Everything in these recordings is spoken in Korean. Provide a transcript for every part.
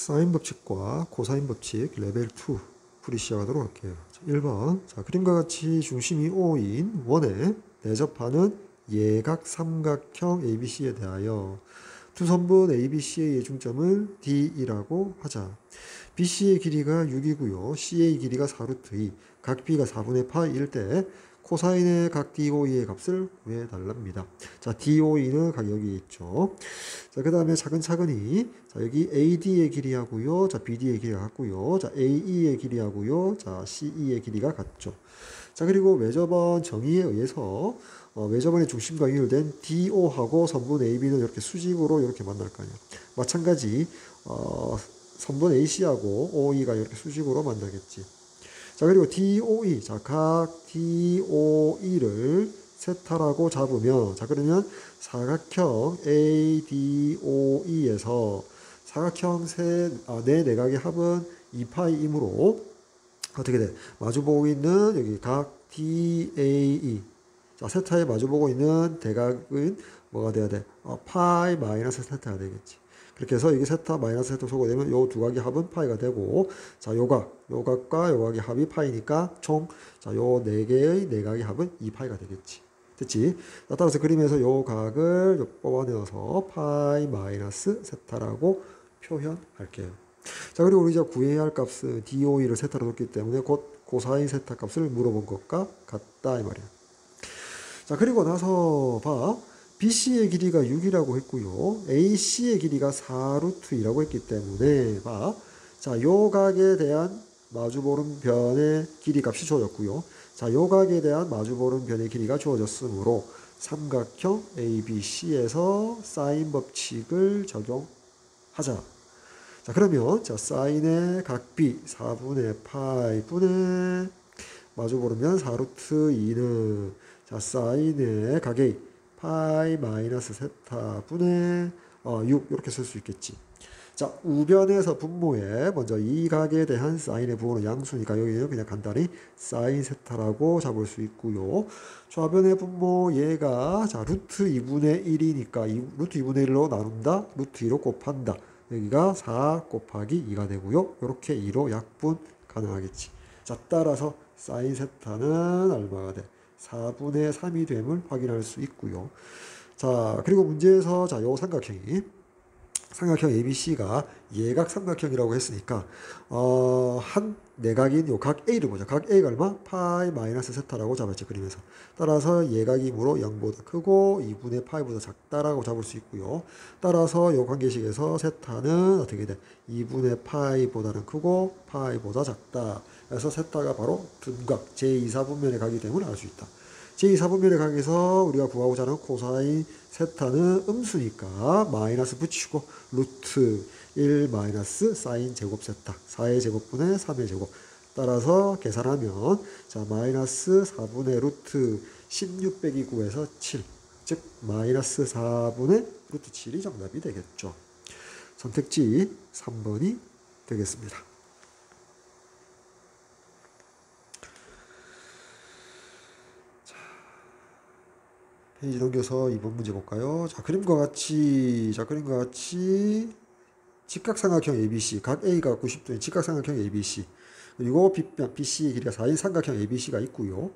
사인 법칙과 코사인 법칙 레벨 2 풀이 시작하도록 할게요. 1번. 자, 그림과 같이 중심이 O인 원에 내접하는 예각 삼각형 ABC에 대하여 두 선분 ABC의 예중점을 D이라고 하자. BC의 길이가 6이고요. C의 길이가 4루트 2, 각 B가 4분의 파이일 때 코사인의 각 DOE의 값을 구해달랍니다. 자, DOE는 각 여기 있죠. 자, 그 다음에 차근차근히, 자, 여기 AD의 길이하고요. 자, BD의 길이가 같고요. 자, AE의 길이하고요. 자, CE의 길이가 같죠. 자, 그리고 외접원 정의에 의해서 외접원의 중심과 연결된 DO하고 선분 AB는 이렇게 수직으로 이렇게 만날 거 아니에요. 마찬가지 선분 AC하고 OE가 이렇게 수직으로 만나겠지. 자, 그리고 DOE, 자, 각 DOE를 세타라고 잡으면, 자, 그러면 사각형 ADOE에서 사각형 네 내각의 합은 2파이이므로 어떻게 돼? 마주보고 있는 여기 각 DAE, 자, 세타에 마주보고 있는 대각은 뭐가 돼야 돼? 파이 마이너스 세타가 되겠지. 그렇게 해서 이게 세타 마이너스 세타 소거되면 요 두 각의 합은 파이가 되고, 자, 요각과 요각의 합이 파이니까 총, 자, 요 네 개의 내각의 합은 2파이가 되겠지. 됐지? 자, 따라서 그림에서 요 각을 뽑아내어서 파이 마이너스 세타라고 표현할게요. 자, 그리고 우리 이제 구해야 할 값은 DOE를 세타로 뒀기 때문에 곧 코사인 세타 값을 물어본 것과 같다 이 말이야. 자, 그리고 나서 봐. BC의 길이가 6이라고 했고요. AC의 길이가 4루트 2라고 했기 때문에 봐. 자, 요 각에 대한 마주보는 변의 길이 값이 주어졌고요. 자, 요 각에 대한 마주보는 변의 길이가 주어졌으므로 삼각형 ABC에서 사인 법칙을 적용하자. 자, 그러면 자, 사인의 각 B 4분의 파이 분의 마주보는 4루트 2는 자, 사인의 각 A 파이 마이너스 세타 분의 6 이렇게 쓸 수 있겠지. 자, 우변에서 분모에 먼저 이 각에 대한 사인의 부호는 양수니까 여기는 그냥 간단히 사인 세타라고 잡을 수 있고요. 좌변의 분모 얘가 자 루트 2분의 1이니까 루트 2분의 1로 나눈다. 루트 2로 곱한다. 여기가 4 곱하기 2가 되고요. 이렇게 2로 약분 가능하겠지. 자, 따라서 사인 세타는 얼마가 돼? 4분의 3이 됨을 확인할 수 있고요. 자, 그리고 문제에서 자, 요 삼각형 ABC가 예각 삼각형이라고 했으니까 한 내각인 요 각 A를 보자. 각 A가 얼마? 파이 마이너스 세타라고 잡았지, 그림에서. 따라서 예각이므로 0보다 크고 2분의 파이보다 작다라고 잡을 수 있고요. 따라서 요 관계식에서 세타는 어떻게 돼? 2분의 파이보다는 크고 파이보다 작다. 그래서 세타가 바로 둔각 제2사분면의 각이 됨을 알 수 있다. 제2사분면의 각에서 우리가 구하고자 하는 코사인 세타는 음수니까 마이너스 붙이고 루트 1 마이너스 사인 제곱 세타 4의 제곱분의 3의 제곱 따라서 계산하면 자 마이너스 4분의 루트 16 빼기 9에서 7 즉 마이너스 4분의 루트 7이 정답이 되겠죠. 선택지 3번이 되겠습니다. 페이지 넘겨서 2번 문제 볼까요? 자, 그림과 같이 직각삼각형 ABC, 각 A가 90도인 직각삼각형 ABC, 그리고 BC의 길이가 4인 삼각형 ABC가 있고요.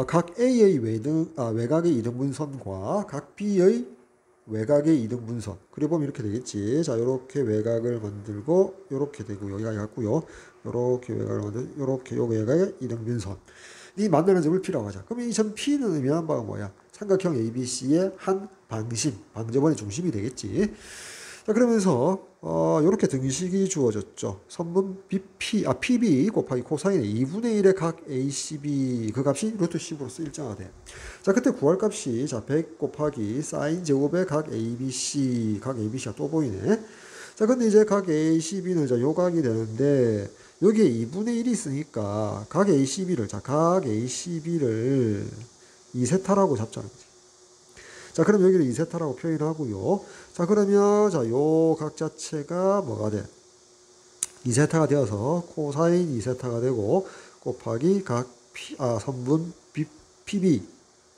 각 A의 외곽의 이등분선과 각 B의 외곽의 이등분선. 그래 보면 이렇게 되겠지. 자, 요렇게 외곽을 만들고 요렇게 되고 여기가 같고요. 요렇게 외곽을 만들고 요렇게 요 외곽의 이등분선. 이 만나는 점을 P라고 하자. 그러면 이 점 P는 의미하는 바가 뭐야? 삼각형 ABC의 한 방점원의 중심이 되겠지. 자, 그러면서 이렇게 등식이 주어졌죠. 선분 PB 곱하기 코사인의 2분의 1의 각 ACB 그 값이 루트 10으로서 일정하대. 자, 그때 구할 값이 자 100 곱하기 사인 제곱의 각 ABC가 또 보이네. 자, 근데 이제 각 ACB는 자 요 각이 되는데 여기에 2분의 1이 있으니까 각 ACB를 2세타라고 잡자는 거지. 자, 그럼 여기를 2세타라고 표현하고요. 자, 그러면 자, 요 각 자체가 뭐가 돼? 2세타가 되어서 코사인 2세타가 되고 곱하기 각 선분 PB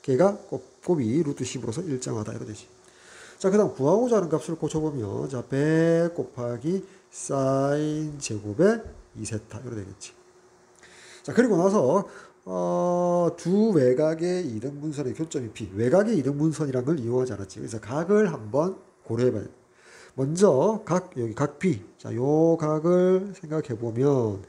걔가 곱이 루트 10으로서 일정하다 이러듯이. 자, 그 다음 구하고자 하는 값을 고쳐보면, 자, 100 곱하기 사인 제곱의 2세타. 이렇게 되겠지. 자, 그리고 나서, 두 외곽의 이등분선의 교점이 P. 외곽의 이등분선이란 걸 이용하지 않았지. 그래서 각을 한번 고려해봐야 돼. 먼저, 여기 각 P. 자, 요 각을 생각해보면,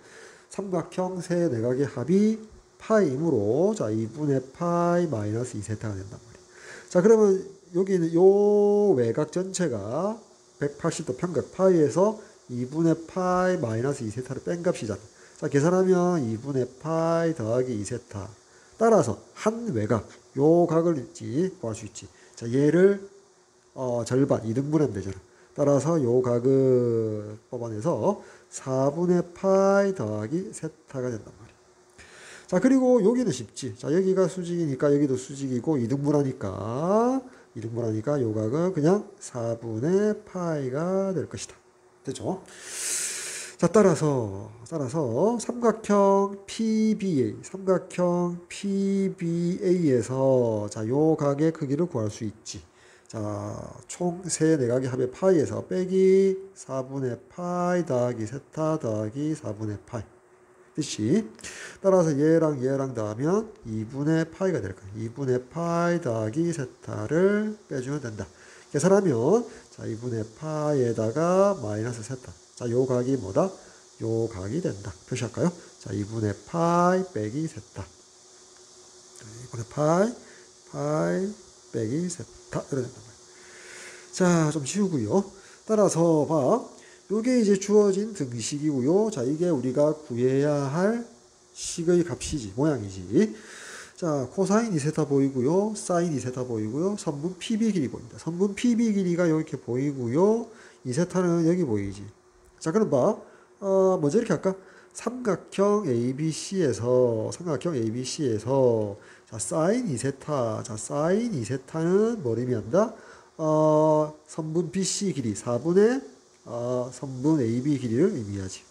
삼각형 세 내각의 합이 파이이므로, 자, 2분의 파이 마이너스 2세타가 된단 말이야. 자, 그러면 여기는 요 외곽 전체가 180도 평각 파이에서 2분의 파이 마이너스 2세타를 뺀 값이잖아. 자, 계산하면 2분의 파이 더하기 2세타. 따라서 한 외곽, 요 각을 구할 수 있지. 자, 얘를 절반, 2등분하면 되잖아. 따라서 요 각을 뽑아내서 4분의 파이 더하기 세타가 된단 말이야. 자, 그리고 여기는 쉽지. 자, 여기가 수직이니까 여기도 수직이고 2등분하니까 요 각은 그냥 4분의 파이가 될 것이다. 됐죠? 자, 따라서 삼각형 PBA에서 자, 요 각의 크기를 구할 수 있지. 자, 총 세 내각의 합의 파이에서 빼기 4분의 파이 더하기 세타 더하기 4분의 파이. 뜻이. 따라서 얘랑 더하면 2분의 파이가 될 거야. 2분의 파이 더하기 세타를 빼주면 된다. 계산하면, 자, 2분의 파이에다가 마이너스 세타. 자, 요 각이 뭐다? 요 각이 된다. 표시할까요? 자, 2분의 파이 빼기 세타. 2분의 파이 빼기 세타. 이렇게 된단 말이야. 자, 좀 쉬우고요. 따라서 봐. 요게 이제 주어진 등식이고요. 자, 이게 우리가 구해야 할 식의 값이지, 모양이지. 자, 코사인 2세타 보이고요. 사인 2세타 보이고요. 선분 PB 길이 보입니다. 선분 PB 길이가 이렇게 보이고요. 2세타는 여기 보이지. 자, 그럼 봐. 먼저 이렇게 할까? 삼각형 ABC에서 자, 사인 2세타. 자, 사인 2세타는 뭘 의미한다? 선분 BC 길이 4분의 선분 AB 길이를 의미하지.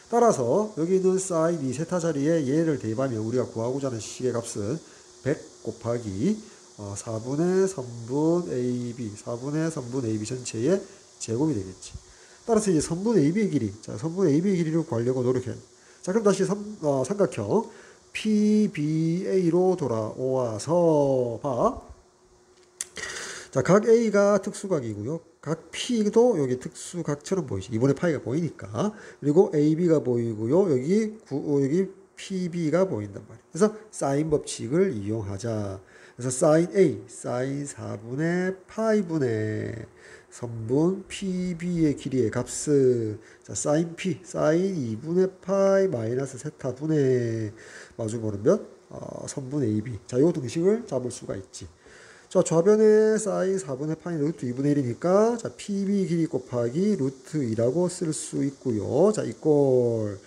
따라서 여기 있는 사인 2세타 자리에 얘를 대입하면 우리가 구하고자 하는 식의 값은 100 곱하기 4분의 선분 AB 전체의 제곱이 되겠지. 따라서 이제 선분 AB의 길이, 자, 선분 AB의 길이를 구하려고 노력해. 자, 그럼 다시 삼각형 PBA로 돌아와서 봐. 자, 각 A가 특수각이고요. 각 P도 여기 특수각처럼 보이지. 2분의 파이가 보이니까. 그리고 AB가 보이고요. 여기 PB가 보인단 말이에요. 그래서 사인 법칙을 이용하자. 그래서 사인 A, 사인 4분의 파이분의 선분 PB의 길이의 값은, 자, 사인 P, 사인 2분의 파이 마이너스 세타분의 마주보는 몇? 선분 AB. 자, 요 등식을 잡을 수가 있지. 자, 좌변에 사인 4분의 파이 루트 2분의 1이니까, 자, PB 길이 곱하기 루트 2라고 쓸 수 있고요. 자, 이꼴.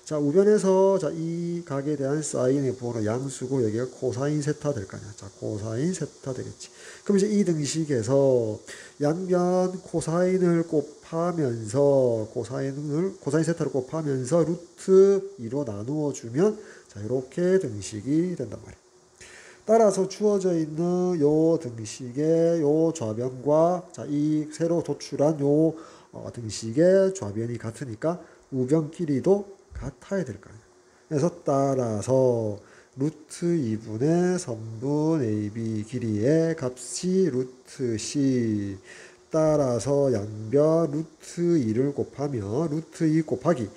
자, 우변에서, 자, 이 각에 대한 사인의 부호는 양수고, 여기가 코사인 세타 될 거 아니야. 자, 코사인 세타 되겠지. 그럼 이제 이 등식에서 양변 코사인을 곱하면서, 코사인 세타를 곱하면서 루트 2로 나누어 주면, 자, 이렇게 등식이 된단 말이야. 따라서 주어져 있는 요 등식의 요 좌변과, 자, 이 새로 도출한 요 등식의 좌변이 같으니까 우변 길이도 같아야 될 거 아니야. 그래서 따라서 루트 2분의 선분 AB 길이의 값이 루트 C. 따라서 양변 루트 2를 곱하면 루트 2 곱하기,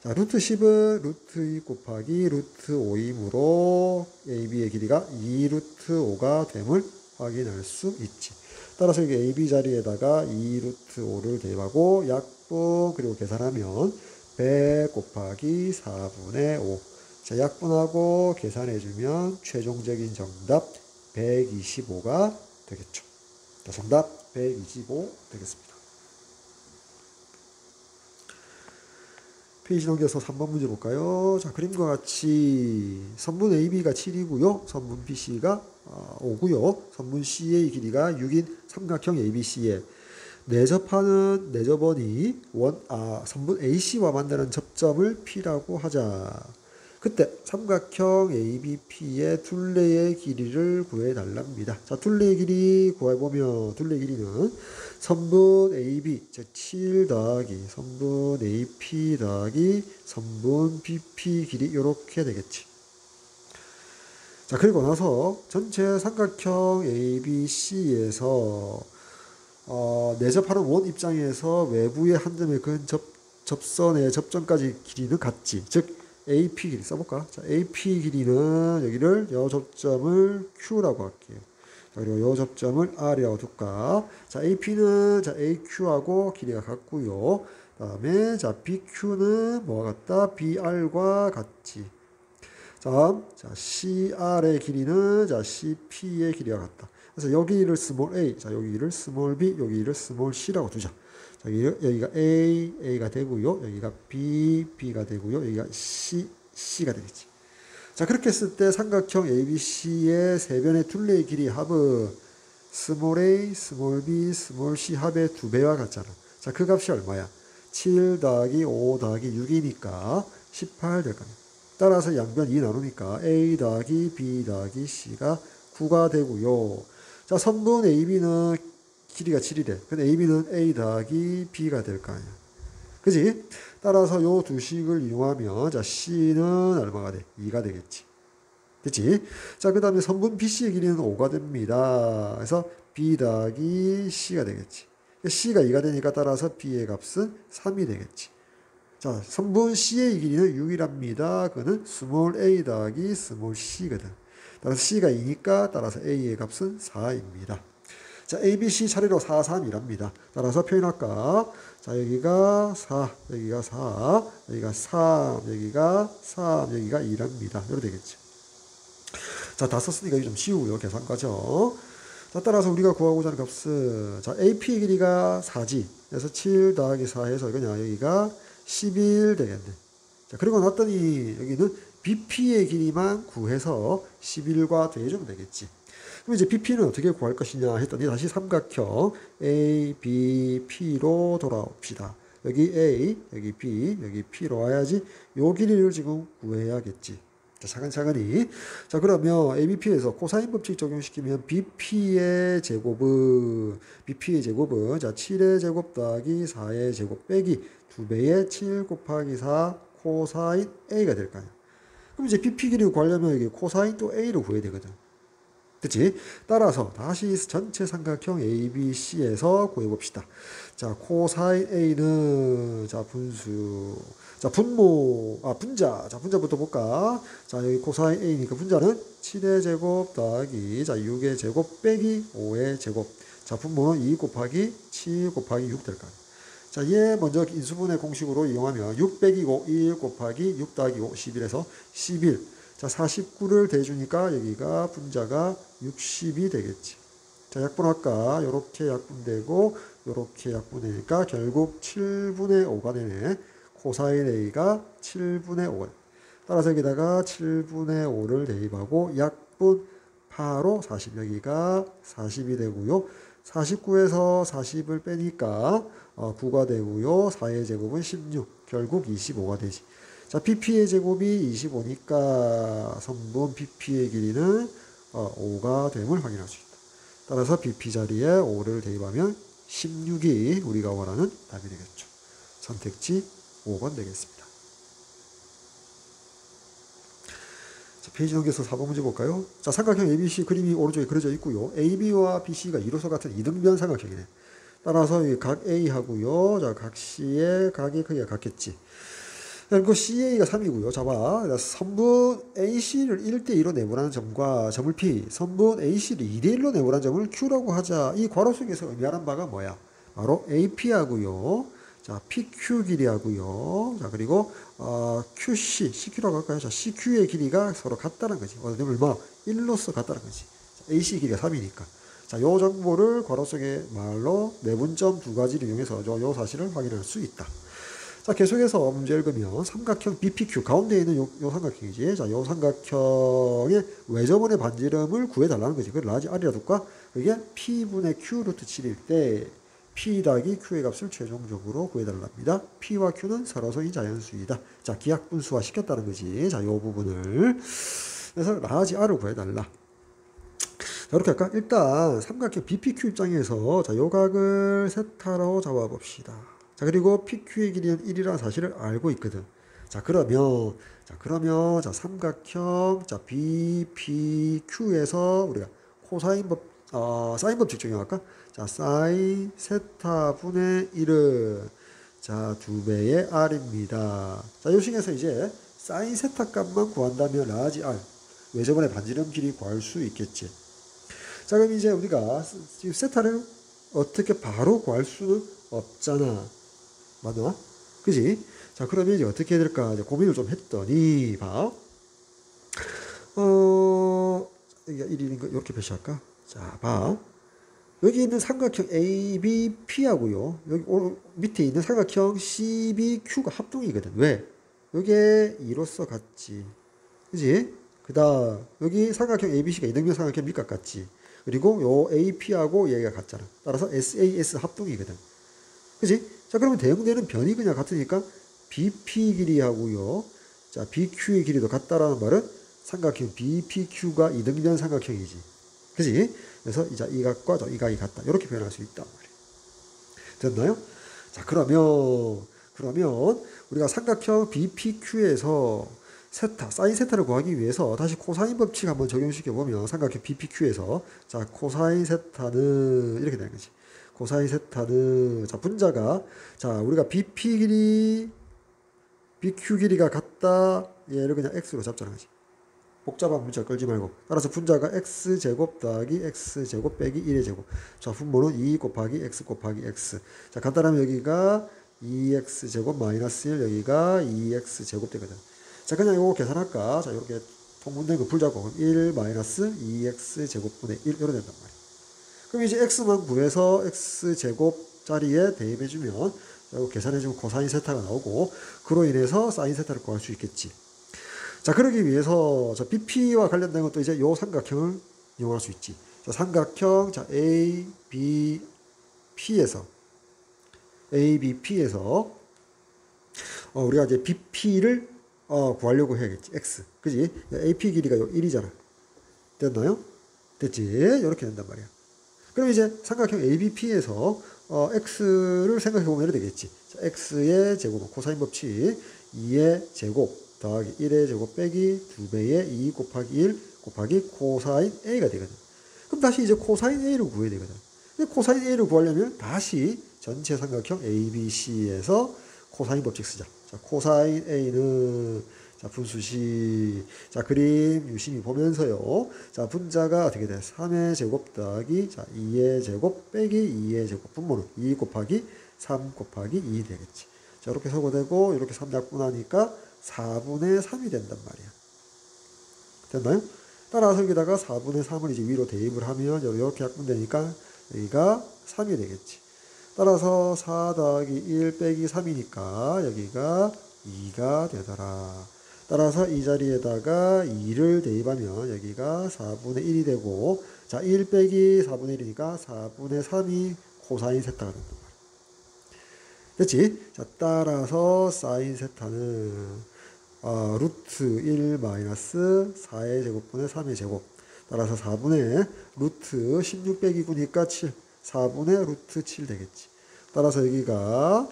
자, 루트 10은 루트 2 곱하기 루트 5이므로 AB의 길이가 2 루트 5가 됨을 확인할 수 있지. 따라서 이게 AB 자리에다가 2 루트 5를 대입하고 약분, 그리고 계산하면 100 곱하기 4분의 5. 자, 약분하고 계산해주면 최종적인 정답 125가 되겠죠. 자, 정답 125 되겠습니다. 페이지 넘겨서 3번 문제 볼까요? 자, 그림과 같이 선분 AB가 7이고요. 선분 BC가 5고요. 선분 CA 길이가 6인 삼각형 ABC에 내접원이 선분 AC와 만드는 접점을 P라고 하자. 그때 삼각형 ABP의 둘레의 길이를 구해달랍니다. 자, 둘레의 길이 구해보면 둘레의 길이는 선분 AB, 즉 7 더하기 선분 AP 더하기 선분 BP 길이 이렇게 되겠지. 자, 그리고 나서 전체 삼각형 ABC에서 내접하는 원 입장에서 외부의 한 점에 근 접선의 접점까지 길이는 같지. 즉 AP 길이 써볼까? 자, AP 길이는 여기를 요 접점을 Q라고 할게요. 자, 그리고 요 접점을 R이라고 둘까? 자, AP는 자, AQ하고 길이가 같고요. 다음에 자, BQ는 뭐가 같다? BR과 같지. 자, CR의 길이는 자, CP의 길이가 같다. 그래서 여기를 스몰 a, 자, 여기를 스몰 b, 여기를 스몰 c라고 두자. 자, 여기가 A가 되고요. 여기가 B가 되고요. 여기가 C가 되겠지. 자, 그렇게 했을 때 삼각형 ABC의 세 변의 둘레의 길이 합은 스몰 a, 스몰 b, 스몰 c 합의 2배와 같잖아. 자, 그 값이 얼마야? 7 더하기 5 더하기 6이니까 18 될 거야. 따라서 양변 2 나누니까 A 더하기 B 더하기 C가 9가 되고요. 자, 선분 AB는 길이가 7이래. 근데 AB는 A 더하기 B가 될 거 아니야. 그지? 따라서 요 두 식을 이용하면 자, C는 얼마가 돼? 2가 되겠지. 됐지? 자, 그 다음에 선분 BC의 길이는 5가 됩니다. 그래서 B 더하기 C가 되겠지. C가 2가 되니까 따라서 B의 값은 3이 되겠지. 자, 선분 C의 길이는 6이랍니다. 그거는 스몰 a 더하기 스몰 c거든. 따라서 C가 2니까 따라서 A의 값은 4입니다. 자, ABC 차례로 4, 3이랍니다. 따라서 표현할까? 자, 여기가 4, 여기가 4, 여기가 3, 여기가 3, 여기가 2랍니다. 이렇게 되겠죠. 자, 다 썼으니까 이거 좀 쉬우고요. 계산까죠. 자, 따라서 우리가 구하고자 하는 값은 자, AP의 길이가 4지. 그래서 7 더하기 4 해서 이거냐, 여기가 11 되겠네. 자, 그리고 났더니 여기는 BP의 길이만 구해서 11과 더해주면 되겠지. 그럼 이제 BP는 어떻게 구할 것이냐 했더니 다시 삼각형 A, B, P로 돌아옵시다. 여기 A, 여기 B, 여기 P로 와야지 요 길이를 지금 구해야겠지. 자, 차근차근히. 자, 그러면 ABP에서 코사인 법칙 적용시키면 BP의 제곱은 자, 7의 제곱 더하기 4의 제곱 빼기 2배의 7 곱하기 4 코사인 A가 될 거 아니야. 그럼 이제 BP 길이를 구하려면 여기 코사인 또 A를 구해야 되거든. 그치? 따라서 다시 전체 삼각형 ABC에서 구해봅시다. 자, 코사인 A는 자, 분수. 자, 분자. 자, 분자부터 볼까? 자, 여기 코사인 A니까 분자는 7의 제곱 더하기 자, 6의 제곱 빼기 5의 제곱. 자, 분모는 2 곱하기 7 곱하기 6 될 거야. 자, 얘 먼저 인수분해 공식으로 이용하면 6 빼기 5, 1 곱하기 6 더하기 5, 11에서 11. 자, 49를 대주니까 여기가 분자가 60이 되겠지. 자, 약분할까? 요렇게 약분되고 요렇게 약분되니까 결국 7분의 5가 되네. 코사인 A가 7분의 5. 따라서 여기다가 7분의 5를 대입하고 약분 8로 40. 여기가 40이 되고요. 49에서 40을 빼니까 9가 되고요. 4의 제곱은 16. 결국 25가 되지. 자, BP의 제곱이 25니까 선분 BP의 길이는 5가 됨을 확인할 수 있다. 따라서 BP 자리에 5를 대입하면 16이 우리가 원하는 답이 되겠죠. 선택지 5번 되겠습니다. 자, 페이지 넘겨서 4번 문제 볼까요? 자, 삼각형 ABC 그림이 오른쪽에 그려져 있고요. AB와 BC가 이로서 같은 이등변 삼각형이네. 따라서 각 A하고요. 자, 각 C의 각의 크기가 같겠지. 그리고 CA가 3이고요. 잡아. 선분 AC를 1대2로 내보라는 점과 점을 P, 선분 AC를 2대1로 내보라는 점을 Q라고 하자. 이 괄호 속에서 의미하는 바가 뭐야? 바로 AP하고요. 자, PQ 길이하고요. 자, 그리고 QC, CQ라고 할까요? 자, CQ의 길이가 서로 같다는 거지. 얼마? 1로서 같다는 거지. 자, AC 길이가 3이니까. 자, 요 정보를 괄호 속의 말로 내분점 두 가지를 이용해서 요 사실을 확인할 수 있다. 자, 계속해서 문제 읽으면 삼각형 BPQ 가운데 있는 요 삼각형이지. 자, 요 삼각형의 외접원의 반지름을 구해달라는 거지. 그걸 라지 R이라 둘까? 그게 P분의 Q 루트 7일 때 P 더하기 Q의 값을 최종적으로 구해달랍니다. P와 Q는 서로소인 자연수이다. 자, 기하분수화 시켰다는 거지. 자, 요 부분을. 그래서 라지 R을 구해달라. 자, 이렇게 할까? 일단 삼각형 BPQ 입장에서 자, 요 각을 세타로 잡아봅시다. 자, 그리고 PQ의 길이는 1이라는 사실을 알고 있거든. 자, 그러면 자, 삼각형 자, BPQ에서 우리가 사인 법칙 적용할까? 자, 사인 세타 분의 1은 자, 2배의 R입니다. 자, 요 식에서 이제 사인 세타 값만 구한다면 라지 R 외접원의 반지름 길이 구할 수 있겠지. 자, 그럼 이제 우리가 지금 세타를 어떻게 바로 구할 수는 없잖아. 맞나? 그지? 자, 그러면 이제 어떻게 해야 될까? 이제 고민을 좀 했더니, 봐. 여기가 1인인 거, 이렇게 표시할까? 자, 봐. 여기 있는 삼각형 ABP하고요. 여기 밑에 있는 삼각형 CBQ가 합동이거든. 왜? 요게 2로서 같지. 그지? 그 다음, 여기 삼각형 ABC가 이등변 삼각형 밑값 같지. 그리고 요 AP하고 얘가 같잖아. 따라서 SAS 합동이거든. 그지? 자, 그러면 대응되는 변이 그냥 같으니까 BP 길이하고요. 자, BQ의 길이도 같다라는 말은 삼각형 BPQ가 이등변 삼각형이지. 그지? 그래서 이제 이 각과 이 각이 같다. 이렇게 표현할 수 있단 말이에요. 됐나요? 자, 그러면 우리가 삼각형 BPQ에서 사인 세타를 구하기 위해서 다시 코사인 법칙 한번 적용시켜 보면 삼각형 BPQ에서 자, 코사인 세타는 이렇게 되는 거지. 코사인 세타는 자, 분자가 자, 우리가 BP 길이 BQ 길이가 같다. 얘를 그냥 x로 잡자는 거지. 복잡한 문자 끌지 말고. 따라서 분자가 x제곱 더하기 x제곱 빼기 1의 제곱. 자, 분모는 2 곱하기 x 곱하기 x. 자, 간단하면 여기가 2x제곱 마이너스 1, 여기가 2x제곱 되거든. 자, 그냥 이거 계산할까? 자, 이렇게 통분된 거 풀자고. 1 마이너스 2x제곱분의 1, 이렇게 된단 말이야. 그럼 이제 x만 구해서 x제곱 자리에 대입해주면, 이거 계산해주면 코사인 세타가 나오고, 그로 인해서 사인 세타를 구할 수 있겠지. 자, 그러기 위해서, 자, BP와 관련된 것도 이제 요 삼각형을 이용할 수 있지. 자, 삼각형, 자, ABP에서, 우리가 이제 BP를 구하려고 해야겠지. X. 그지? AP 길이가 요 1이잖아. 됐나요? 됐지? 이렇게 된단 말이야. 그럼 이제 삼각형 ABP에서 X를 생각해보면 이렇게 되겠지. 자, X의 제곱은 코사인 법칙 2의 제곱 더하기 1의 제곱 빼기 2배의 2 곱하기 1 곱하기 코사인 A가 되거든. 그럼 다시 이제 코사인 A를 구해야 되거든. 근데 코사인 A를 구하려면 다시 전체 삼각형 ABC에서 코사인 법칙 쓰자. 자, 코사인 A는 자, 분수식. 자, 그림 유심히 보면서요. 자, 분자가 어떻게 돼? 3의 제곱 더하기 자, 2의 제곱 빼기 2의 제곱 분모는 2 곱하기 3 곱하기 2 되겠지. 자, 이렇게 소거되고 이렇게 3 약분하니까 4분의 3이 된단 말이야. 됐나요? 따라서 여기다가 4분의 3을 이제 위로 대입을 하면 이렇게 약분되니까 여기가 3이 되겠지. 따라서 4 더하기 1 빼기 3이니까 여기가 2가 되더라. 따라서 이 자리에다가 2를 대입하면 여기가 4분의 1이 되고 자, 1 빼기 4분의 1이니까 4분의 3이 코사인 세타가 된단 말이야. 됐지? 자, 따라서 사인 세타는 루트 1 마이너스 4의 제곱분의 3의 제곱. 따라서 4분의 루트 16 빼기 9니까 7. 4분의 루트 7 되겠지. 따라서 여기가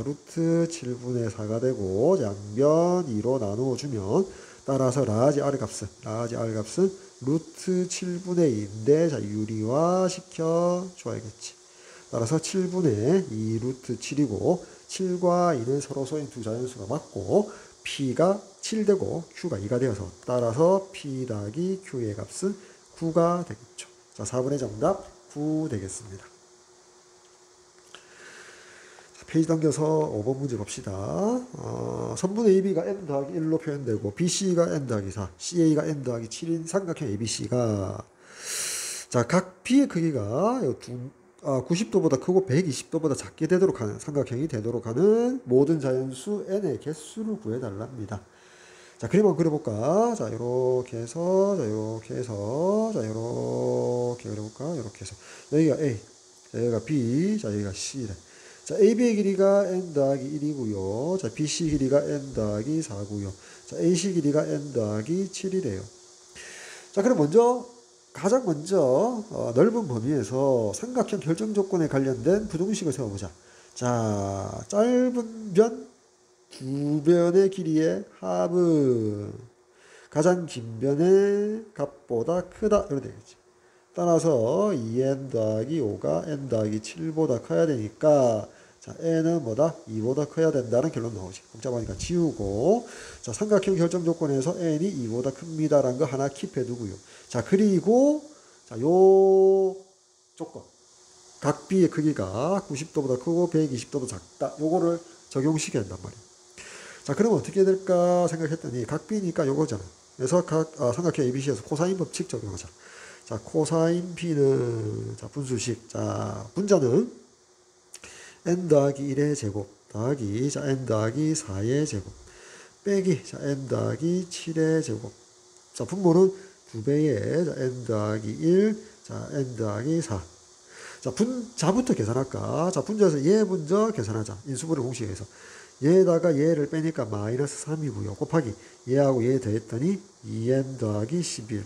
루트 7분의 4가 되고 양변 2로 나누어 주면 따라서 라지 R 값은 루트 7분의 2인데 자, 유리화 시켜 줘야겠지. 따라서 7분의 2 루트 7이고 7과 2는 서로 소인 두 자연수가 맞고 P가 7되고 Q가 2가 되어서 따라서 P 더하기 Q의 값은 9가 되겠죠. 자, 4번의 정답 9 되겠습니다. 자, 페이지 당겨서 5번 문제 봅시다. 선분 AB가 n 더하기 1로 표현되고 BC가 n 더하기 4, CA가 n 더하기 7인 삼각형 ABC가 자, 각 B의 크기가 90도보다 크고 120도보다 작게 되도록 하는 삼각형이 되도록 하는 모든 자연수 n의 개수를 구해달랍니다. 자, 그림 한번 그려볼까? 자, 요렇게 해서, 자, 요렇게 해서, 자, 요렇게 그려볼까? 요렇게 해서. 여기가 A. 자, 여기가 B, 자, 여기가 C래. 자, AB의 길이가 n 더하기 1이고요. 자, BC 길이가 n 더하기 4고요. 자, AC 길이가 n 더하기 7이래요. 자, 그럼 가장 먼저 넓은 범위에서 삼각형 결정 조건에 관련된 부등식을 세워보자. 자, 짧은 변 두 변의 길이의 합은 가장 긴 변의 값보다 크다. 이렇게 되겠지. 따라서 2n 더하기 5가 n 더하기 7보다 커야 되니까 자, n은 뭐다? 2보다 커야 된다는 결론 나오지. 복잡하니까 지우고 자, 삼각형 결정 조건에서 n이 2보다 큽니다라는 거 하나 킵해 두고요. 자, 그리고 자, 요 조건 각 B의 크기가 90도보다 크고 120도보다 작다. 요거를 적용시켜야 된단 말이에요. 자, 그러면 어떻게 될까 생각했더니 각 B니까 요거잖아. 그래서 삼각형 ABC에서 코사인 법칙 적용하자. 자, 코사인 B는 자, 분수식. 자, 분자는 n 더하기 1의 제곱 더하기 자, n 더하기 4의 제곱 빼기 자, n 더하기 7의 제곱. 자, 분모는 2배의 자, n 더하기 1 자, n 더하기 4. 자, 분자부터 계산할까? 자, 분자에서 얘 먼저 계산하자. 인수분해 공식에서. 얘에다가 얘를 빼니까 마이너스 3이고요. 곱하기 얘하고 얘 더했더니 2n 더하기 11.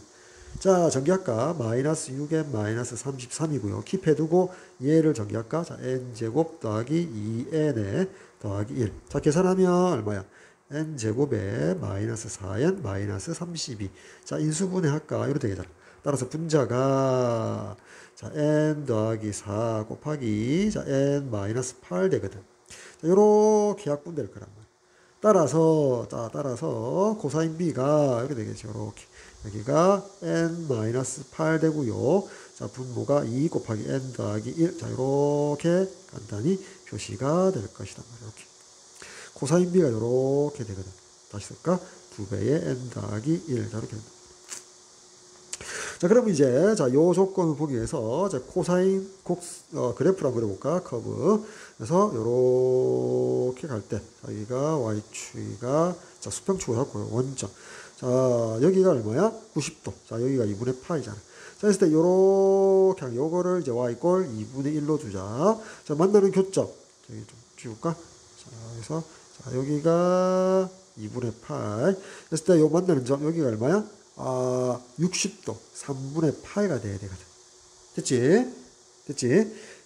자, 전기할까? 마이너스 6n 마이너스 33이고요. 킵해두고 얘를 전기할까? 자, n제곱 더하기 2n에 더하기 1. 자, 계산하면 얼마야? n제곱에 마이너스 4n 마이너스 32. 자, 인수분해 할까? 이렇게 되겠다. 따라서 분자가 자, n 더하기 4 곱하기 자, n 마이너스 8 되거든. 자, 요렇게 약분될 거란 말이야. 따라서 코사인 B가 이렇게 되겠죠. 이렇게. 여기가 n 마이너스 8 되고요. 자, 분모가 2 곱하기 n 더하기 1. 자, 이렇게 간단히 표시가 될 것이란 말이야. 이렇게. 코사인 B가 이렇게 되거든. 다시 쓸까? 2배의 n 더하기 1. 자, 이렇게 된다. 자, 그럼 이제, 자, 요 조건을 보기 위해서, 자, 코사인, 그래프를 한번 그려볼까? 커브. 그래서, 요렇게 갈 때, 자, 여기가 y축이가, 자, 수평축을 갖고요. 원점. 자, 여기가 얼마야? 90도. 자, 여기가 2분의 파이잖아. 자, 했을 때, 요렇게, 요거를 이제 y 꼴 2분의 1로 두자. 자, 만나는 교점. 저기 좀 지울까? 자, 그래서, 자, 여기가 2분의 파이. 했을 때, 요 만나는 점, 여기가 얼마야? 60도 3분의 파이가 돼야 되거든. 됐지?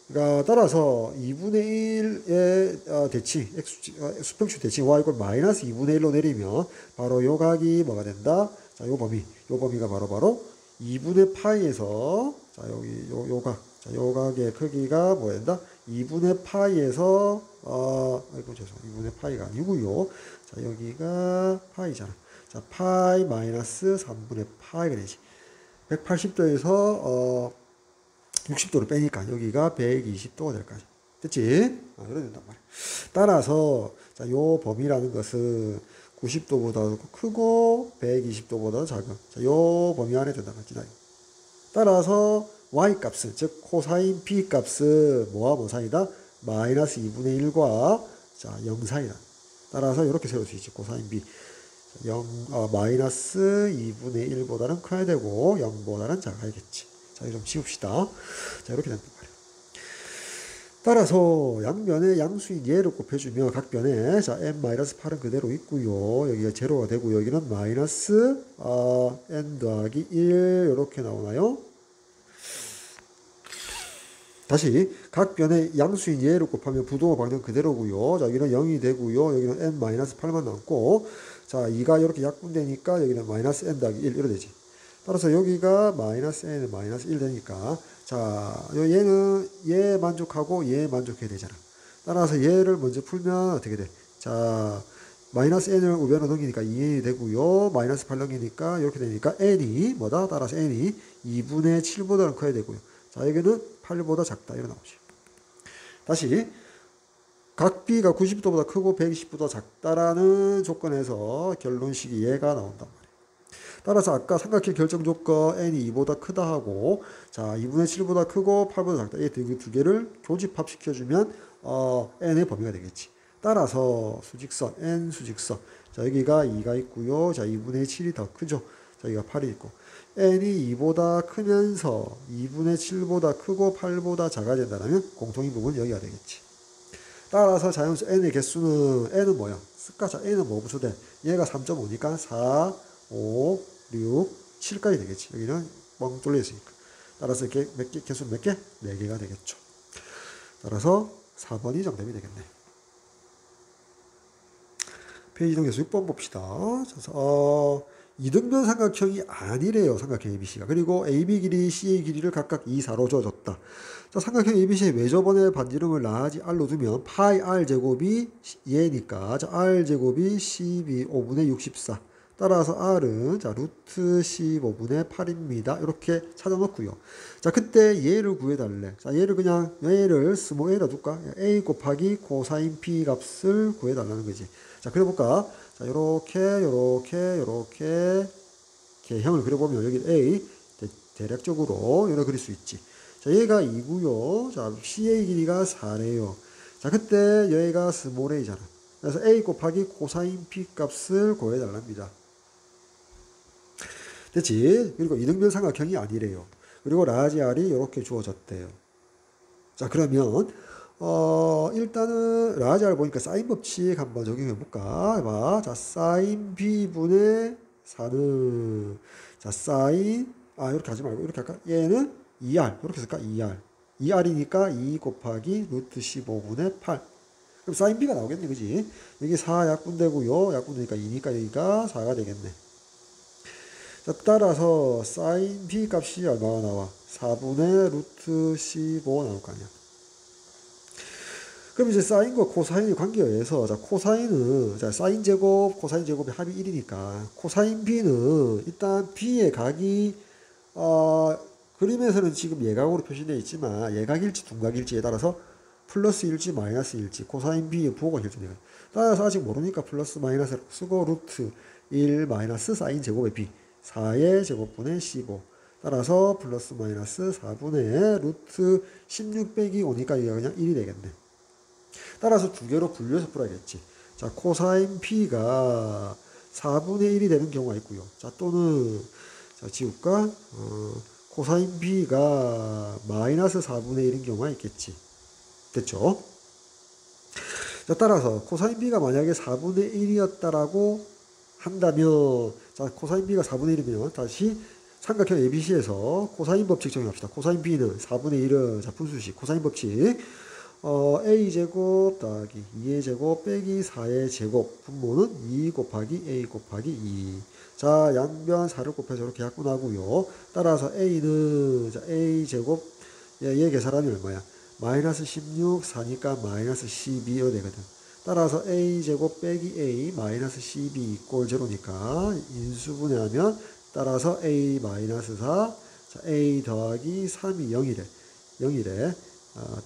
그러니까 따라서 2분의 1의 대칭, 수평축 대칭 y = 마이너스 2분의 1로 내리면 바로 요 각이 뭐가 된다? 자, 요 범위가 바로 2분의 파이에서 자, 여기 요 각. 자, 요 각의 크기가 뭐 된다? 2분의 파이에서 2분의 파이가 아니고요. 자, 여기가 파이잖아. 자, 파이 마이너스 3분의 파이가 되지. 180도에서 60도를 빼니까 여기가 120도가 될 거지. 됐지? 이렇게 된단 말이야. 따라서 자, 요 범위라는 것은 90도보다 크고 120도보다 작은 자, 요 범위 안에 든다는 거지. 따라서 y 값은 즉 코사인 b 값은 뭐와 뭐 사이다? 마이너스 2분의 1과 자, 0 사이다. 따라서 이렇게 세울 수 있지. 코사인 b 마이너스 2분의 1보다는 커야 되고 0보다는 작아야겠지. 자, 이거 좀 지웁시다. 자, 이렇게 된단 말이에요. 따라서 양변에 양수인 얘를 곱해주면 각 변에 자, n-8은 그대로 있고요. 여기가 제로가 되고 여기는 마이너스 n 더하기 1 이렇게 나오나요? 다시 각 변에 양수인 얘를 곱하면 부동호 방정 그대로고요. 자, 여기는 0이 되고요. 여기는 n-8만 남고 자, 2가 이렇게 약분되니까 여기는 마이너스 n 더하기 1 이렇게 되지. 따라서 여기가 마이너스 n 마이너스 1 되니까 자, 얘는 얘 만족하고 얘 만족해야 되잖아. 따라서 얘를 먼저 풀면 어떻게 돼? 자, 마이너스 n을 우변으로 넘기니까 2n이 되고요. 마이너스 8 넘기니까 이렇게 되니까 n이 뭐다? 따라서 n이 2분의 7보다는 커야 되고요. 자, 여기는 8보다 작다. 이렇게 나오지. 다시 각 B가 90도보다 크고 120도보다 작다라는 조건에서 결론식이 얘가 나온단 말이에요. 따라서 아까 삼각형 결정 조건 n이 2보다 크다 하고 자 2분의 7보다 크고 8보다 작다 이 두 개를 교집합시켜주면 n의 범위가 되겠지. 따라서 수직선 n 수직선 자 여기가 2가 있고요. 자 2분의 7이 더 크죠. 자 여기가 8이 있고 n이 2보다 크면서 2분의 7보다 크고 8보다 작아진다면 공통인 부분은 여기가 되겠지. 따라서 자연수 n의 개수는 n은 뭐야? 자, n은 뭐 부수돼? 얘가 3.5니까 4, 5, 6, 7까지 되겠지. 여기는 뻥 뚫려 있으니까. 따라서 이렇게 개수는 몇 개? 4개가 되겠죠. 따라서 4번이 정답이 되겠네. 페이지 넘겨서 6번 봅시다. 이등변 삼각형이 아니래요. 삼각형 ABC가. 그리고 AB 길이, CA 길이를 각각 2, 4로 주어졌다. 자, 삼각형 ABC의 외접원의 반지름을 라지 R로 두면 파이 R 제곱이 얘니까 자, R 제곱이 12, 5분의 64. 따라서 R은 자, 루트 15분의 8입니다. 이렇게 찾아놓고요. 자, 그때 얘를 구해달래. 자, 얘를 스몰 a로 둘까? A 곱하기 코사인 P 값을 구해달라는 거지. 자, 그려볼까? 자, 요렇게 개형을 그려보면 여기 A 대략적으로 요렇게 그릴 수 있지. 자, 얘가 2고요. 자, CA 길이가 4래요. 자, 그때 얘가 스몰 a잖아. 그래서 A 곱하기 코사인 P 값을 구해달랍니다. 됐지? 그리고 이등변 삼각형이 아니래요. 그리고 라지 R이 이렇게 주어졌대요. 자, 그러면 일단은 라지 R 보니까 사인 법칙 한번 적용해 볼까? 봐. 자, 사인 B분의 4는 자, 사인 이렇게 하지 말고 이렇게 할까? 얘는 2R 이렇게 쓸까? 2R 2R이니까 2 곱하기 루트 15분의 8. 그럼 사인 B가 나오겠네, 그지? 여기 4 약분되고요. 약분되니까 2니까 여기가 4가 되겠네. 자, 따라서 사인 B 값이 얼마가 나와? 4분의 루트 15 나올 거 아니야. 그럼 이제 사인과 코사인의 관계에 의해서 자, 코사인은 자, 사인 제곱, 코사인 제곱의 합이 1이니까 코사인 B는 일단 B의 각이 그림에서는 지금 예각으로 표시되어 있지만 예각일지 둔각일지에 따라서 플러스일지 마이너스일지 코사인 B의 부호가 결정돼요. 따라서 아직 모르니까 플러스 마이너스를 쓰고 루트 1 마이너스 사인 제곱의 B 4의 제곱분의 15 따라서 플러스 마이너스 4분의 루트 16 빼기 5니까 이게 그냥 1이 되겠네. 따라서 두 개로 분류해서 풀어야겠지. 자, 코사인 P가 4분의 1이 되는 경우가 있고요. 자, 또는 자, 지울까? 코사인 B가 마이너스 4분의 1인 경우가 있겠지. 됐죠? 자, 따라서 코사인 B가 만약에 4분의 1이었다라고 한다면 자, 코사인 B가 4분의 1이면 다시 삼각형 ABC에서 코사인 법칙 적용합시다. 코사인 B는 4분의 1은 자, 분수식 코사인 법칙 A제곱 더하기 2의 제곱 빼기 4의 제곱 분모는 2 곱하기 A 곱하기 2. 자, 양변 4를 곱해서 이렇게 약분하고요. 따라서 A는 자, A제곱 얘 계산하면 얼마야? 마이너스 16 4니까 마이너스 12가 되거든. 따라서 A제곱 빼기 A 마이너스 12 이꼴 제로니까 인수분해하면 따라서 A 마이너스 4 자, A 더하기 3이 0이래.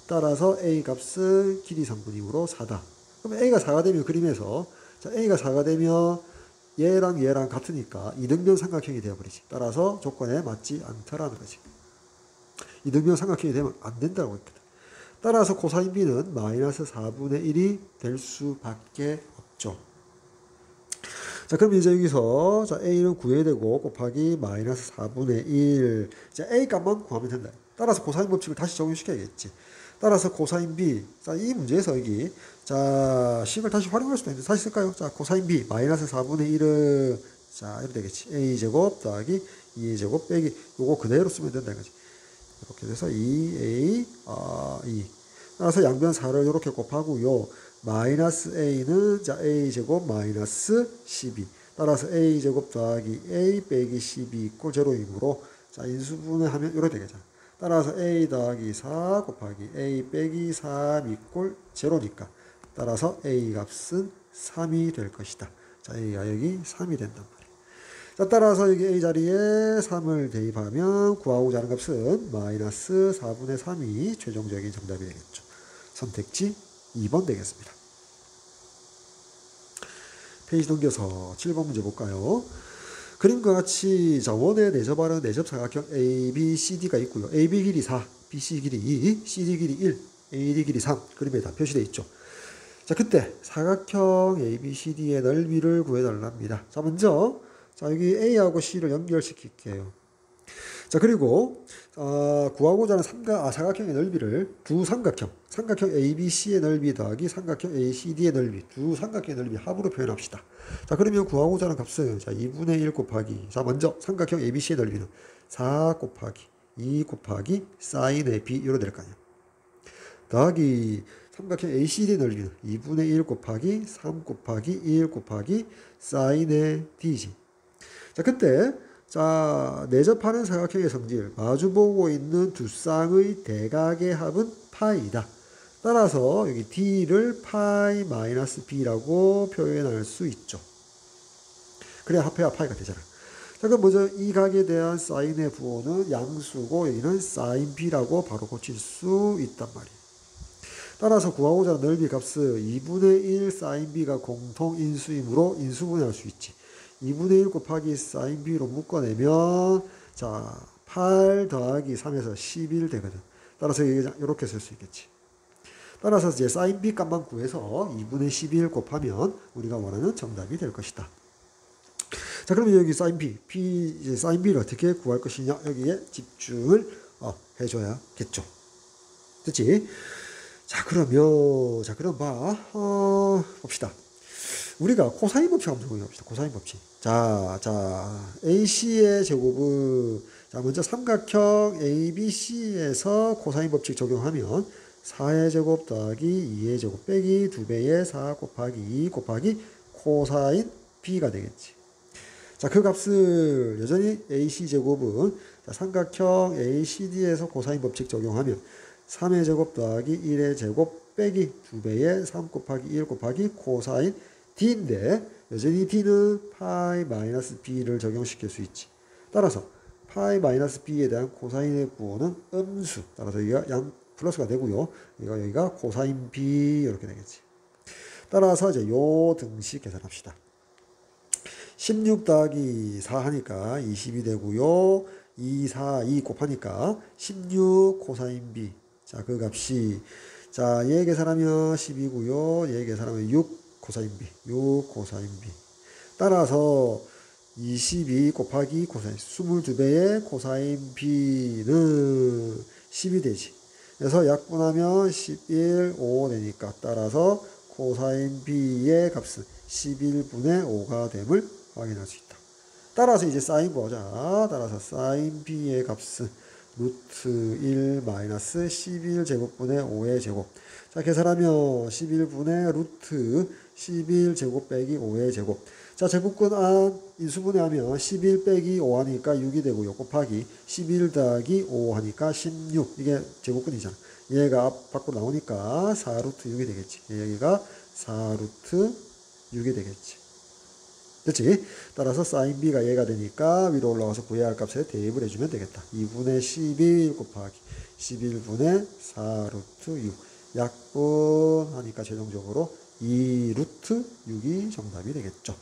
따라서 A 값은 길이 상분임으로 4다. 그럼 A가 4가 되면 그림에서 자, A가 4가 되면 얘랑 같으니까 이등변 삼각형이 되어버리지. 따라서 조건에 맞지 않다라는 거지. 이등변 삼각형이 되면 안 된다고 했거든. 따라서 코사인 B는 마이너스 4분의 1이 될 수밖에 없죠. 자, 그럼 이제 여기서 자, A는 구해야 되고 곱하기 마이너스 4분의 1. 자, A 값만 구하면 된다. 따라서 코사인 법칙을 다시 적용시켜야겠지. 따라서 코사인 B. 자, 이 문제에서 여기 자, 식을 다시 활용할 수도 있는데 다시 쓸까요? 자, 코사인 B 마이너스 4분의 1은 자, 이렇게 되겠지. A제곱 더하기 2A제곱 빼기 요거 그대로 쓰면 된다 이거지. 이렇게 돼서 2A 2. 따라서 양변 4를 이렇게 곱하고요. 마이너스 A는 자, A제곱 마이너스 12. 따라서 A제곱 더하기 A 빼기 12 이꼴 제로이므로 자, 인수분해하면 이렇게 되겠죠. 따라서 A 더하기 4 곱하기 A 빼기 3 이꼴 제로니까 따라서 A 값은 3이 될 것이다. 자, A가 여기 3이 된단 말이에요. 자, 따라서 여기 A 자리에 3을 대입하면 구하고자 하는 값은 마이너스 4분의 3이 최종적인 정답이 되겠죠. 선택지 2번 되겠습니다. 페이지 넘겨서 7번 문제 볼까요? 그림과 같이 자, 원의 내접하는 내접 사각형 ABCD가 있고요. AB 길이 4, BC 길이 2, CD 길이 1, AD 길이 3 그림에 다 표시되어 있죠. 자, 그때 사각형 ABCD의 넓이를 구해달랍니다. 자, 먼저 자, 여기 A하고 C를 연결시킬게요. 자, 그리고 구하고자 하는 사각형의 넓이를 두 삼각형 ABC의 넓이 더하기 삼각형 ACD의 넓이, 두 삼각형의 넓이 합으로 표현합시다. 자, 그러면 구하고자 하는 값은 자, 2분의 1 곱하기, 자, 먼저 삼각형 ABC의 넓이는 4 곱하기 2 곱하기 사인의 B로 될 거 아니야. 더하기 삼각형 ACD의 넓이는 2분의 1 곱하기 3 곱하기 1 곱하기 사인의 D지. 자, 그때 자, 내접하는 사각형의 성질, 마주보고 있는 두 쌍의 대각의 합은 파이다. 따라서 여기 D를 파이 마이너스 B라고 표현할 수 있죠. 그래야 합해야 파이가 되잖아. 자, 그럼 먼저 이 각에 대한 사인의 부호는 양수고 여기는 사인 B라고 바로 고칠 수 있단 말이에요. 따라서 구하고자 하는 넓이 값은 2분의 1 사인 B가 공통 인수이므로 인수분해할 수 있지. 2분의 1 곱하기 사인 B로 묶어내면 자 8 더하기 3에서 11 되거든. 따라서 이렇게 쓸 수 있겠지. 따라서 이제 사인 B 값만 구해서 2분의 11 곱하면 우리가 원하는 정답이 될 것이다. 자, 그러면 여기 사인 B, 이제 사인 B를 어떻게 구할 것이냐 여기에 집중을 해줘야겠죠. 됐지? 자, 그럼 봅시다. 우리가 코사인 법칙 한번 적용해봅시다. 코사인 법칙. 자, AC의 제곱은, 자, 먼저 삼각형 ABC에서 코사인 법칙 적용하면 4의 제곱 더하기 2의 제곱 빼기 2배의 4 곱하기 2 곱하기 코사인 B가 되겠지. 자, 그 값을 여전히 AC 제곱은 자, 삼각형 ACD에서 코사인 법칙 적용하면 3의 제곱 더하기 1의 제곱 빼기 2배의 3 곱하기 1 곱하기 코사인 D인데 여전히 D는 파이 마이너스 B를 적용시킬 수 있지. 따라서 파이 마이너스 B에 대한 코사인의 구호는 음수. 따라서 여기가 양 플러스가 되고요. 여기가 코사인 B 이렇게 되겠지. 따라서 이제 요 등식 계산합시다. 16 더하기 4 하니까 20이 되고요. 2 곱하니까 16 코사인 B. 자, 그 값이 자, 얘 계산하면 10이고요. 얘 계산하면 6 코사인 B. 6 코사인 B. 따라서 22 곱하기 코사인 22배의 코사인 B는 10이 되지. 그래서 약분하면 11, 5 되니까 따라서 코사인 B의 값은 11분의 5가 됨을 확인할 수 있다. 따라서 이제 사인 구하자. 따라서 사인 B의 값은 루트 1 마이너스 11제곱분의 5의 제곱. 자, 계산하면 11분의 루트 11제곱 빼기 5의 제곱. 자, 제곱근 안 인수분해하면 11 빼기 5 하니까 6이 되고요. 곱하기 11 더하기 5 하니까 16. 이게 제곱근이잖아. 얘가 밖으로 나오니까 4루트 6이 되겠지. 여기가 4루트 6이 되겠지. 됐지? 따라서 사인 B가 얘가 되니까 위로 올라가서 구해야 할 값에 대입을 해주면 되겠다. 2분의 11 곱하기 11분의 4루트 6. 약분하니까 최종적으로 2루트 6이 정답이 되겠죠.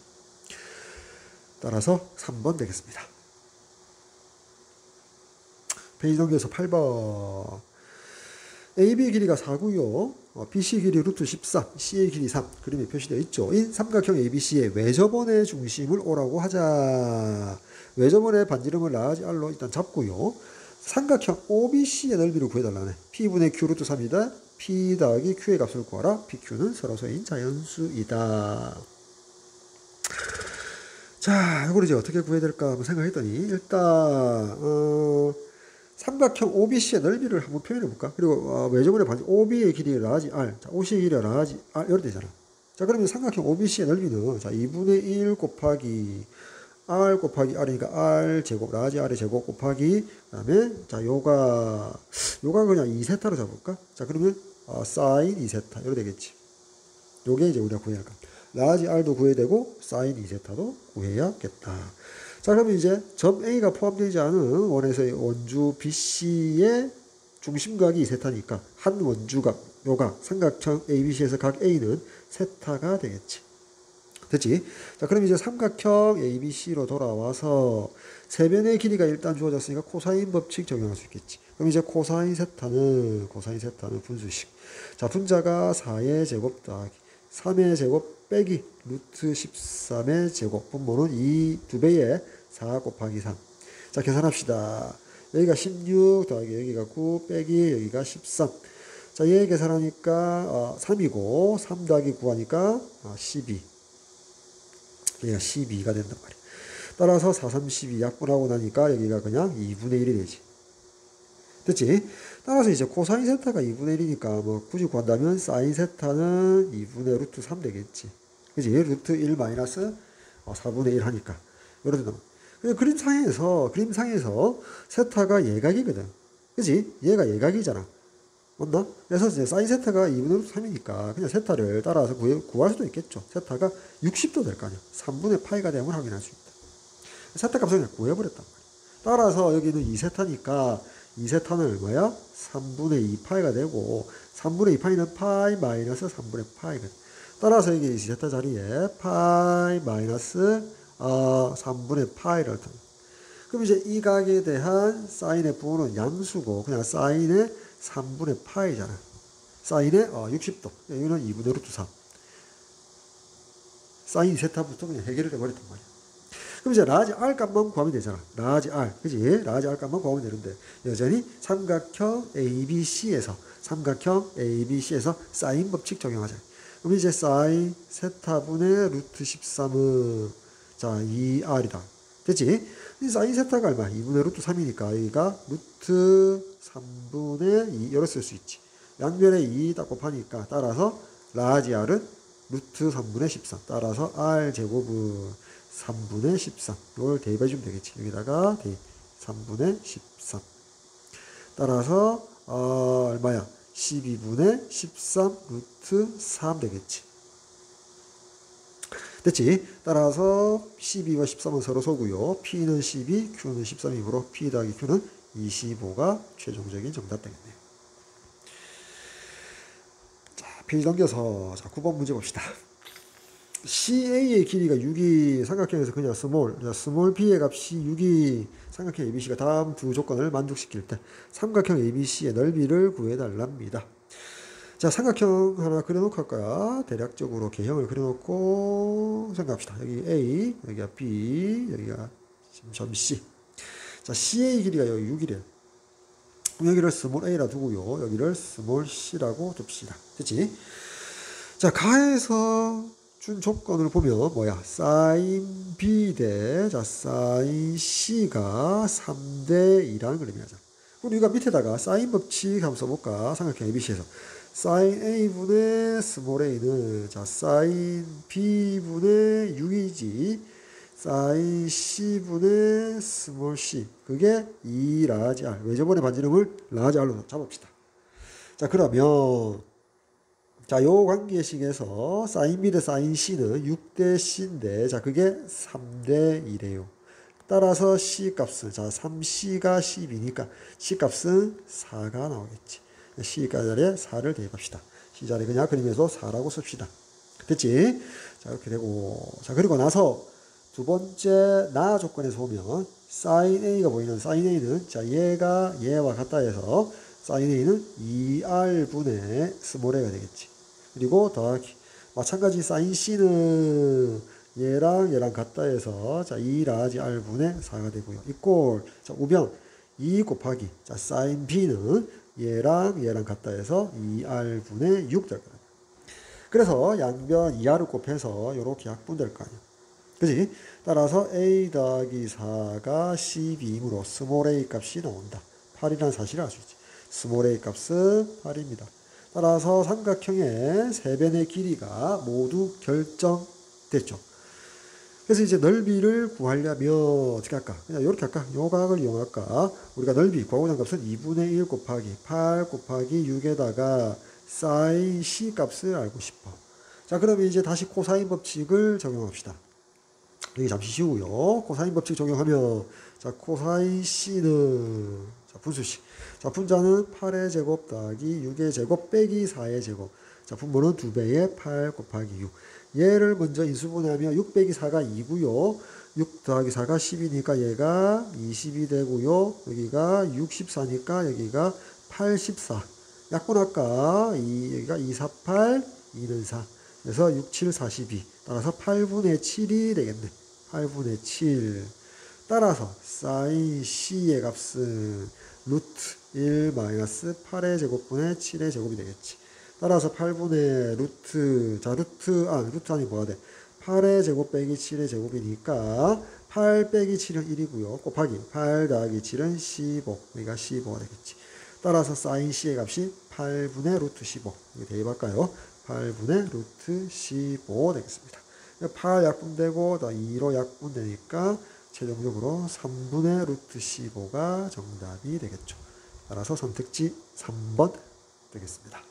따라서 3번 되겠습니다. 페이지 넘겨서 8번. AB 길이가 4고요. BC 길이 루트 13, C의 길이 3. 그림에 표시되어 있죠. 인 삼각형 ABC의 외접원의 중심을 O라고 하자. 외접원의 반지름을 라지 R로 일단 잡고요. 삼각형 OBC의 넓이를 구해달라네. P분의 Q 루트 3이다. P 더하기 Q의 값을 구하라. PQ는 서로서인 자연수이다. 자, 이걸 이제 어떻게 구해야 될까 한번 생각했더니 일단 삼각형 OBC의 넓이를 한번 표현해 볼까? 그리고 외접원의 반지 OB의 길이 라지 R, 자, OC의 길이 라지 R 이렇게 되잖아. 자, 그러면 삼각형 OBC의 넓이는 자 2분의 1 곱하기 R 곱하기 R이니까 R 제곱 라지 R의 제곱 곱하기 그다음에 자 요가 그냥 2세타로 잡을까? 자, 그러면 사인 2세타 이렇게 되겠지. 요게 이제 우리가 구해야 할까? 라지 R도 구해야 되고 사인 2세타도 구해야겠다. 자, 그러면 이제 점 A가 포함되지 않은 원에서의 원주 BC의 중심각이 2세타니까 한 원주각, 요각, 삼각형 ABC에서 각 A는 세타가 되겠지. 됐지? 자, 그럼 이제 삼각형 ABC로 돌아와서 세변의 길이가 일단 주어졌으니까 코사인 법칙 적용할 수 있겠지. 그럼 이제 코사인 세타는 분수식. 자, 분자가 4의 제곱 더하기 3의 제곱 빼기 루트 13의 제곱. 분모는 2배의 4 곱하기 3. 자, 계산합시다. 여기가 16 더하기 여기가 9 빼기 여기가 13. 자, 얘 계산하니까 3이고 3 더하기 9 하니까 12. 여기가 12가 된단 말이야. 따라서 4, 3, 12 약분하고 나니까 여기가 그냥 2분의 1이 되지. 됐지? 따라서 이제 코사인 세타가 2분의 1이니까 뭐 굳이 구한다면 사인 세타는 2분의 루트 3 되겠지. 그지? 루트 1 마이너스 4분의 1 하니까. 이러다. 그림상에서 세타가 예각이거든. 그지? 얘가 예각이잖아. 맞나? 그래서 이제 사인 세타가 2분의 루트 3이니까 그냥 세타를 따라서 구할 수도 있겠죠. 세타가 60도 될 거 아니야. 3분의 파이가 되면 확인할 수 있다. 세타 값을 그냥 구해버렸단 말이야. 따라서 여기는 2세타니까 2세타는 얼마야? 3분의 2파이가 되고 3분의 2파이는 파이 마이너스 3분의 파이거든. 따라서 여기 2세타 자리에 파이 마이너스 3분의 파이를 할 텐데. 그럼 이제 이 각에 대한 사인의 부호는 양수고 그냥 사인의 3분의 파이잖아. 사인의 60도. 여기는 2분의 루트 3. 사인 세타부터 그냥 해결을 해버렸단 말이야. 그럼 이제 라지 R 값만 구하면 되잖아. 라지 R. 그지? 라지 R 값만 구하면 되는데, 여전히 삼각형 ABC에서 사인 법칙 적용하자. 그럼 이제 사인 세타분의 루트 13은, 자, 2R이다. 됐지? 이 사인 세타가 얼마? 2분의 루트 3이니까, 여기가 루트 3분의 2, 이렇게 쓸 수 있지. 양변에 2 딱 곱하니까, 따라서 라지 R은 루트 3분의 13. 따라서 R 제곱은 3분의 13. 이걸 대입해주면 되겠지. 여기다가 대입. 3분의 13. 따라서, 얼마야? 12분의 13 루트 3 되겠지. 됐지? 따라서 12와 13은 서로 소고요. P는 12, Q는 13이므로 P 더하기 Q는 25가 최종적인 정답 되겠네요. 자, 페이지 넘겨서, 자, 9번 문제 봅시다. CA의 길이가 6이 삼각형에서 그냥 스몰 B의 값이 6이 삼각형 ABC가 다음 두 조건을 만족시킬 때 삼각형 ABC의 넓이를 구해달랍니다. 자, 삼각형 하나 그려놓고 할까요? 대략적으로 개형을 그려놓고 생각합시다. 여기 A, 여기가 B, 여기가 점 C. 자, CA 길이가 여기 6이래요. 여기를 스몰 A라 두고요. 여기를 스몰 C라고 둡시다. 됐지? 자, 가에서 준 조건을 보면 뭐야? 사인 B 대 사인 C가 3대 2라는 걸 의미하자. 그럼 우리가 밑에다가 사인 법칙 한번 써볼까? 삼각형 ABC에서 사인 A분의 스몰 A는 사인 B분의 6이지 사인 C분의 스몰 C 그게 2 라지 R. 외접원의 반지름을 라지 R로 잡읍시다. 자, 그러면 자, 요 관계식에서 사인 B 대 사인 C는 6대 C인데, 자, 그게 3대 2래요. 따라서 C 값은, 자, 3C가 12니까 C 값은 4가 나오겠지. C 자리에 4를 대입합시다. C 자리에 그냥 그림에서 4라고 씁시다. 됐지? 자, 이렇게 되고. 자, 그리고 나서 두 번째 나 조건에서 보면, 사인 A가 보이는 사인 A는, 자, 얘와 같다 해서, 사인 A는 2R분의 스몰 A가 되겠지. 그리고 더하기 마찬가지 사인 C는 얘랑 같다 해서 자 2 라지 R분의 4가 되고요. 이꼴 자 우변 2 곱하기 자 사인 B는 얘랑 같다 해서 2R분의 6 될 거예요. 그래서 양변 2R을 곱해서 이렇게 약분될 거 아니야. 그지? 따라서 A 더하기 4가 12이므로 스몰 A 값이 나온다. 8이라는 사실을 알 수 있지. 스몰 A 값은 8입니다. 따라서 삼각형의 세 변의 길이가 모두 결정됐죠. 그래서 이제 넓이를 구하려면 어떻게 할까? 그냥 이렇게 할까? 요 각을 이용할까? 우리가 넓이 구하고자 하는 값은 2분의 1 곱하기 8 곱하기 6에다가 사인 C 값을 알고 싶어. 자, 그러면 이제 다시 코사인 법칙을 적용합시다. 여기 잠시 쉬우고요. 코사인 법칙 적용하면 자 코사인 C는 자 분수식. 자, 분자는 8의 제곱 더하기 6의 제곱 빼기 4의 제곱. 자, 분모는 2배의 8 곱하기 6. 얘를 먼저 인수분해하면 6 빼기 4가 2고요. 6 더하기 4가 10이니까 얘가 20이 되고요. 여기가 64니까 여기가 84. 약분할까? 여기가 2, 4, 8, 2는 4. 그래서 6, 7, 42. 따라서 8분의 7이 되겠네. 8분의 7. 따라서 사인 C의 값은 루트 1 마이너스 8의 제곱분의 7의 제곱이 되겠지. 따라서 8분의 루트, 자, 루트 안이 뭐가 돼? 8의 제곱 빼기 7의 제곱이니까 8 빼기 7은 1이고요. 곱하기 8 더하기 7은 15. 그러니까 15가 되겠지. 따라서 사인 C의 값이 8분의 루트 15. 이거 대입할까요? 8분의 루트 15 되겠습니다. 8 약분되고 2로 약분되니까 최종적으로 3분의 루트 15가 정답이 되겠죠. 따라서 선택지 3번 되겠습니다.